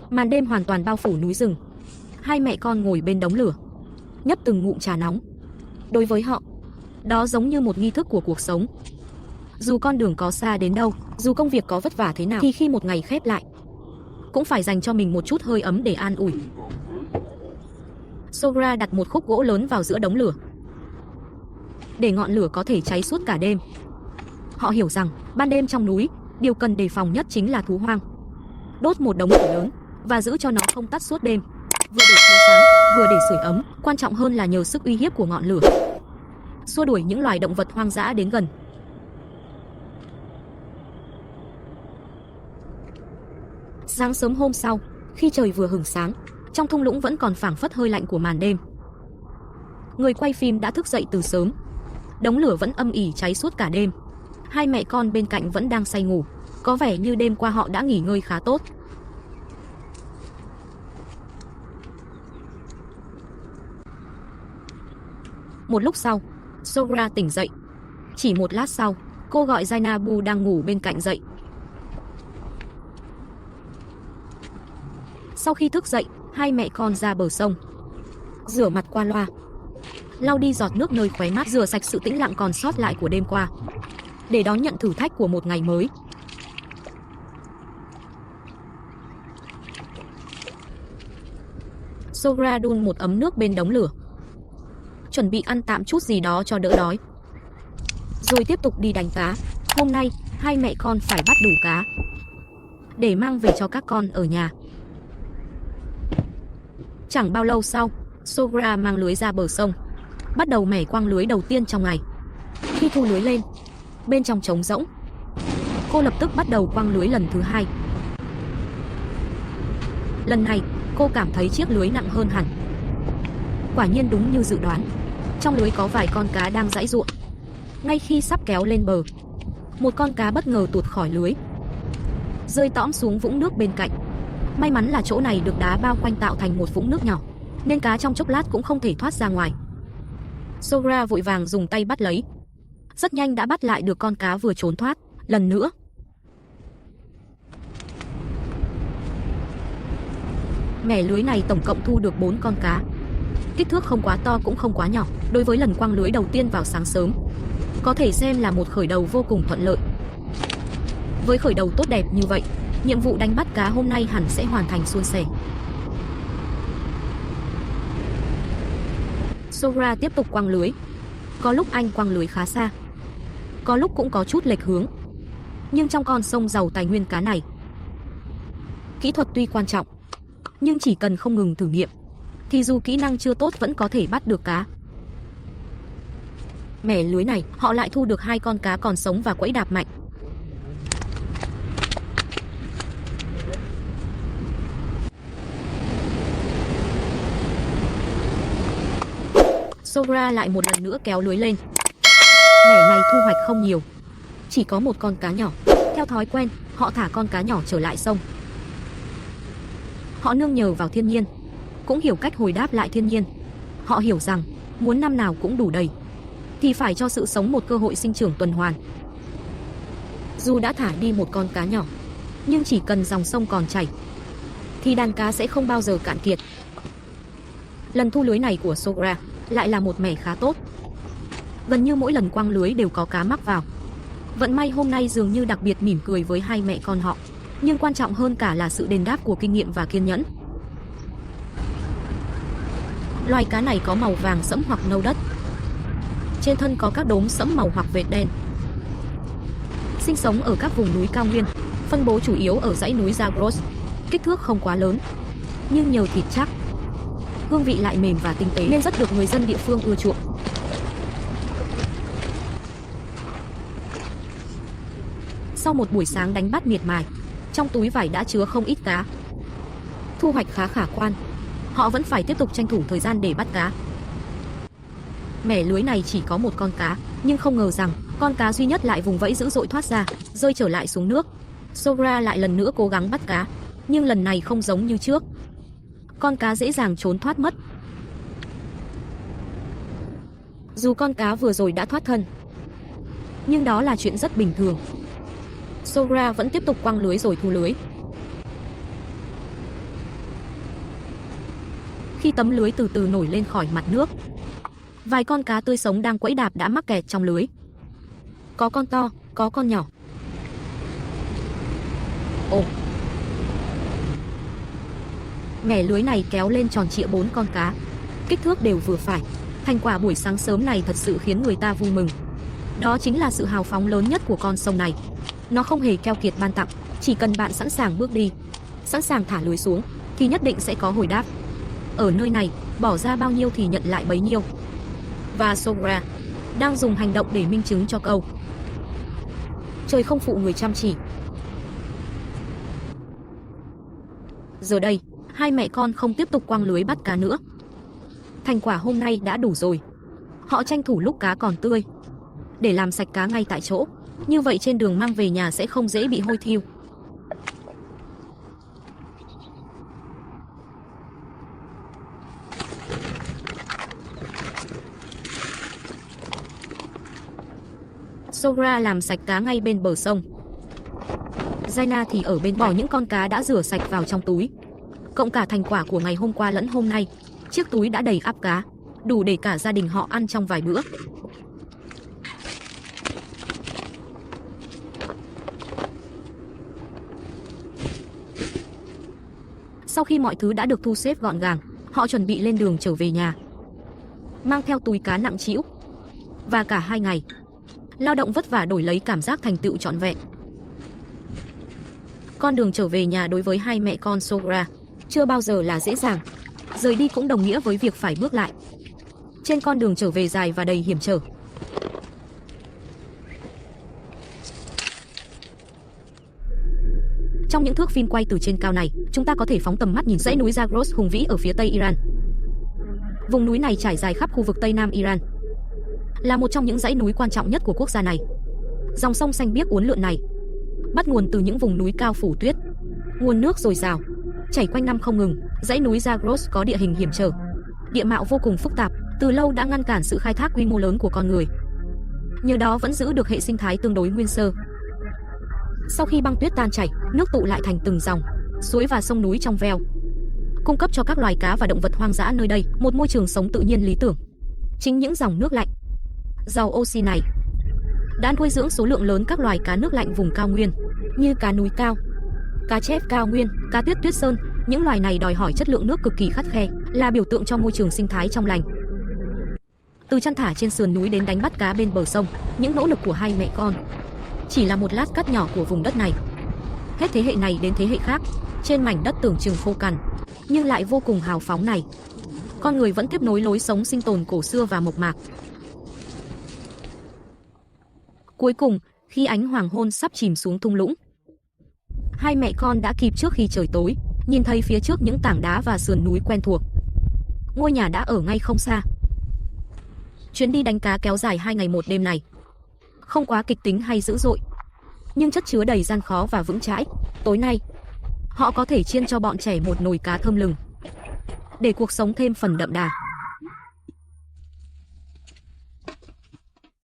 Màn đêm hoàn toàn bao phủ núi rừng. Hai mẹ con ngồi bên đống lửa, nhấp từng ngụm trà nóng. Đối với họ, đó giống như một nghi thức của cuộc sống. Dù con đường có xa đến đâu, dù công việc có vất vả thế nào, thì khi một ngày khép lại, cũng phải dành cho mình một chút hơi ấm để an ủi. Sogra đặt một khúc gỗ lớn vào giữa đống lửa, để ngọn lửa có thể cháy suốt cả đêm. Họ hiểu rằng, ban đêm trong núi, điều cần đề phòng nhất chính là thú hoang. Đốt một đống lửa lớn và giữ cho nó không tắt suốt đêm, vừa để chiếu sáng, vừa để sưởi ấm, quan trọng hơn là nhờ sức uy hiếp của ngọn lửa, xua đuổi những loài động vật hoang dã đến gần. Sáng sớm hôm sau, khi trời vừa hửng sáng, trong thung lũng vẫn còn phảng phất hơi lạnh của màn đêm. Người quay phim đã thức dậy từ sớm. Đống lửa vẫn âm ỉ cháy suốt cả đêm. Hai mẹ con bên cạnh vẫn đang say ngủ, có vẻ như đêm qua họ đã nghỉ ngơi khá tốt. Một lúc sau, Sogra tỉnh dậy. Chỉ một lát sau, cô gọi Zainabu đang ngủ bên cạnh dậy. Sau khi thức dậy, hai mẹ con ra bờ sông, rửa mặt qua loa, lau đi giọt nước nơi khóe mắt, rửa sạch sự tĩnh lặng còn sót lại của đêm qua, để đón nhận thử thách của một ngày mới. Sogra đun một ấm nước bên đống lửa, chuẩn bị ăn tạm chút gì đó cho đỡ đói, rồi tiếp tục đi đánh cá. Hôm nay, hai mẹ con phải bắt đủ cá để mang về cho các con ở nhà. Chẳng bao lâu sau, Sogra mang lưới ra bờ sông, bắt đầu mẻ quăng lưới đầu tiên trong ngày. Khi thu lưới lên, bên trong trống rỗng, cô lập tức bắt đầu quăng lưới lần thứ hai. Lần này, cô cảm thấy chiếc lưới nặng hơn hẳn. Quả nhiên đúng như dự đoán, trong lưới có vài con cá đang giãy giụa. Ngay khi sắp kéo lên bờ, một con cá bất ngờ tuột khỏi lưới, rơi tõm xuống vũng nước bên cạnh. May mắn là chỗ này được đá bao quanh tạo thành một vũng nước nhỏ, nên cá trong chốc lát cũng không thể thoát ra ngoài. Sogra vội vàng dùng tay bắt lấy. Rất nhanh đã bắt lại được con cá vừa trốn thoát. Lần nữa, mẻ lưới này tổng cộng thu được 4 con cá. Kích thước không quá to cũng không quá nhỏ. Đối với lần quăng lưới đầu tiên vào sáng sớm, có thể xem là một khởi đầu vô cùng thuận lợi. Với khởi đầu tốt đẹp như vậy, nhiệm vụ đánh bắt cá hôm nay hẳn sẽ hoàn thành suôn sẻ. Sogra tiếp tục quăng lưới. Có lúc anh quăng lưới khá xa, có lúc cũng có chút lệch hướng. Nhưng trong con sông giàu tài nguyên cá này, kỹ thuật tuy quan trọng, nhưng chỉ cần không ngừng thử nghiệm, thì dù kỹ năng chưa tốt vẫn có thể bắt được cá. Mẻ lưới này, họ lại thu được 2 con cá còn sống và quẫy đạp mạnh. Sogra lại một lần nữa kéo lưới lên. Mẻ này thu hoạch không nhiều, chỉ có 1 con cá nhỏ. Theo thói quen, họ thả con cá nhỏ trở lại sông. Họ nương nhờ vào thiên nhiên, cũng hiểu cách hồi đáp lại thiên nhiên. Họ hiểu rằng, muốn năm nào cũng đủ đầy, thì phải cho sự sống một cơ hội sinh trưởng tuần hoàn. Dù đã thả đi 1 con cá nhỏ, nhưng chỉ cần dòng sông còn chảy, thì đàn cá sẽ không bao giờ cạn kiệt. Lần thu lưới này của Sogra lại là một mẻ khá tốt. Gần như mỗi lần quăng lưới đều có cá mắc vào. Vận may hôm nay dường như đặc biệt mỉm cười với hai mẹ con họ. Nhưng quan trọng hơn cả là sự đền đáp của kinh nghiệm và kiên nhẫn. Loài cá này có màu vàng sẫm hoặc nâu đất. Trên thân có các đốm sẫm màu hoặc vệt đen. Sinh sống ở các vùng núi cao nguyên, phân bố chủ yếu ở dãy núi Zagros. Kích thước không quá lớn, nhưng nhờ thịt chắc, hương vị lại mềm và tinh tế nên rất được người dân địa phương ưa chuộng. Sau một buổi sáng đánh bắt miệt mài, trong túi vải đã chứa không ít cá. Thu hoạch khá khả quan. Họ vẫn phải tiếp tục tranh thủ thời gian để bắt cá. Mẻ lưới này chỉ có 1 con cá, nhưng không ngờ rằng con cá duy nhất lại vùng vẫy dữ dội thoát ra, rơi trở lại xuống nước. Sogra lại lần nữa cố gắng bắt cá, nhưng lần này không giống như trước. Con cá dễ dàng trốn thoát mất. Dù con cá vừa rồi đã thoát thân, nhưng đó là chuyện rất bình thường. Sogra vẫn tiếp tục quăng lưới rồi thu lưới. Khi tấm lưới từ từ nổi lên khỏi mặt nước, vài con cá tươi sống đang quẫy đạp đã mắc kẹt trong lưới. Có con to, có con nhỏ. Ồ! Mẻ lưới này kéo lên tròn trịa 4 con cá, kích thước đều vừa phải. Thành quả buổi sáng sớm này thật sự khiến người ta vui mừng. Đó chính là sự hào phóng lớn nhất của con sông này. Nó không hề keo kiệt ban tặng, chỉ cần bạn sẵn sàng bước đi, sẵn sàng thả lưới xuống, thì nhất định sẽ có hồi đáp. Ở nơi này, bỏ ra bao nhiêu thì nhận lại bấy nhiêu. Và Sogra đang dùng hành động để minh chứng cho câu trời không phụ người chăm chỉ. Giờ đây, hai mẹ con không tiếp tục quăng lưới bắt cá nữa. Thành quả hôm nay đã đủ rồi. Họ tranh thủ lúc cá còn tươi để làm sạch cá ngay tại chỗ. Như vậy trên đường mang về nhà sẽ không dễ bị hôi thiu. Sogra làm sạch cá ngay bên bờ sông. Jaina thì ở bên bỏ những con cá đã rửa sạch vào trong túi. Cộng cả thành quả của ngày hôm qua lẫn hôm nay, chiếc túi đã đầy ắp cá, đủ để cả gia đình họ ăn trong vài bữa. Sau khi mọi thứ đã được thu xếp gọn gàng, họ chuẩn bị lên đường trở về nhà. Mang theo túi cá nặng trĩu. Và cả 2 ngày lao động vất vả đổi lấy cảm giác thành tựu trọn vẹn. Con đường trở về nhà đối với hai mẹ con Sogra chưa bao giờ là dễ dàng. Rời đi cũng đồng nghĩa với việc phải bước lại. Trên con đường trở về dài và đầy hiểm trở. Trong những thước phim quay từ trên cao này, chúng ta có thể phóng tầm mắt nhìn dãy núi Zagros hùng vĩ ở phía tây Iran. Vùng núi này trải dài khắp khu vực tây nam Iran, là một trong những dãy núi quan trọng nhất của quốc gia này. Dòng sông xanh biếc uốn lượn này bắt nguồn từ những vùng núi cao phủ tuyết, nguồn nước dồi dào, chảy quanh năm không ngừng. Dãy núi Zagros có địa hình hiểm trở, địa mạo vô cùng phức tạp, từ lâu đã ngăn cản sự khai thác quy mô lớn của con người. Nhờ đó vẫn giữ được hệ sinh thái tương đối nguyên sơ. Sau khi băng tuyết tan chảy, nước tụ lại thành từng dòng suối và sông núi trong veo, cung cấp cho các loài cá và động vật hoang dã nơi đây một môi trường sống tự nhiên lý tưởng. Chính những dòng nước lạnh giàu oxy này đã nuôi dưỡng số lượng lớn các loài cá nước lạnh vùng cao nguyên như cá núi cao, cá chép cao nguyên, cá tuyết tuyết sơn. Những loài này đòi hỏi chất lượng nước cực kỳ khắt khe, là biểu tượng cho môi trường sinh thái trong lành. Từ chăn thả trên sườn núi đến đánh bắt cá bên bờ sông, những nỗ lực của hai mẹ con chỉ là một lát cắt nhỏ của vùng đất này. Hết thế hệ này đến thế hệ khác, trên mảnh đất tưởng chừng khô cằn nhưng lại vô cùng hào phóng này, con người vẫn tiếp nối lối sống sinh tồn cổ xưa và mộc mạc. Cuối cùng, khi ánh hoàng hôn sắp chìm xuống thung lũng, hai mẹ con đã kịp trước khi trời tối, nhìn thấy phía trước những tảng đá và sườn núi quen thuộc. Ngôi nhà đã ở ngay không xa. Chuyến đi đánh cá kéo dài 2 ngày 1 đêm này không quá kịch tính hay dữ dội, nhưng chất chứa đầy gian khó và vững chãi. Tối nay, họ có thể chiên cho bọn trẻ một nồi cá thơm lừng, để cuộc sống thêm phần đậm đà.